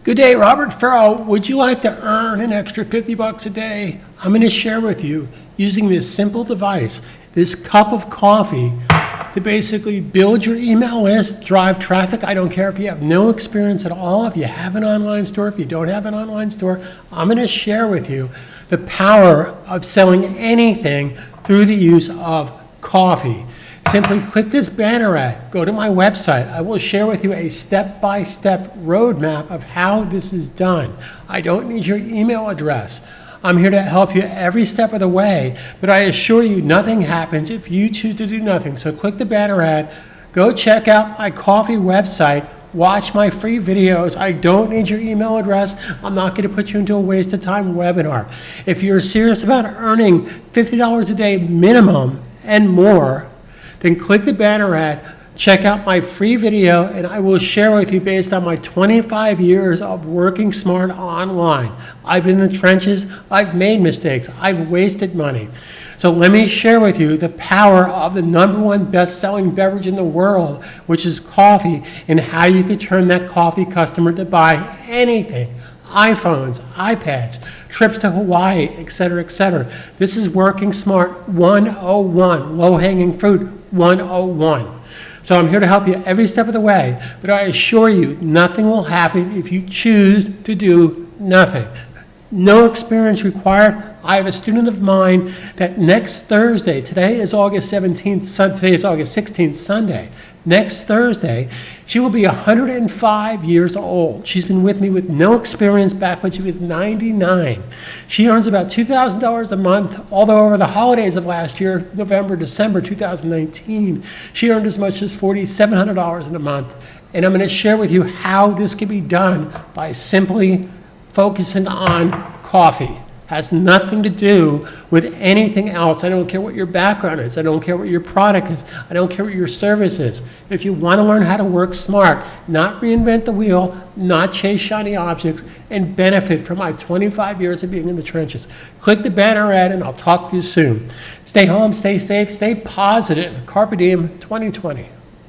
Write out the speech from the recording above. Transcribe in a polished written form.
Good day, Robert Farrell. Would you like to earn an extra 50 bucks a day? I'm going to share with you using this simple device, this cup of coffee, to basically build your email list, drive traffic. I don't care if you have no experience at all, if you have an online store, if you don't have an online store. I'm going to share with you the power of selling anything through the use of coffee. Simply click this banner ad, go to my website. I will share with you a step-by-step roadmap of how this is done. I don't need your email address. I'm here to help you every step of the way, but I assure you nothing happens if you choose to do nothing. So click the banner ad, go check out my coffee website, watch my free videos. I don't need your email address. I'm not going to put you into a waste of time webinar. If you're serious about earning $50 a day minimum and more, then click the banner ad, check out my free video, and I will share with you based on my 25 years of working smart online. I've been in the trenches, I've made mistakes, I've wasted money. So let me share with you the power of the #1 best-selling beverage in the world, which is coffee, and how you could turn that coffee customer to buy anything. iPhones, iPads, trips to Hawaii, etc., etc. This is Working Smart 101, low-hanging fruit 101. So I'm here to help you every step of the way, but I assure you nothing will happen if you choose to do nothing. No experience required. I have a student of mine that next Thursday, today is August 17th, today is August 16th, Sunday. Next Thursday, she will be 105 years old. She's been with me with no experience back when she was 99. She earns about $2,000 a month, although over the holidays of last year, November, December 2019, she earned as much as $4,700 in a month. And I'm going to share with you how this can be done by simply focusing on coffee. Has nothing to do with anything else. I don't care what your background is. I don't care what your product is. I don't care what your service is. If you want to learn how to work smart, not reinvent the wheel, not chase shiny objects, and benefit from my 25 years of being in the trenches, click the banner ad and I'll talk to you soon. Stay home, stay safe, stay positive. Carpe diem 2020.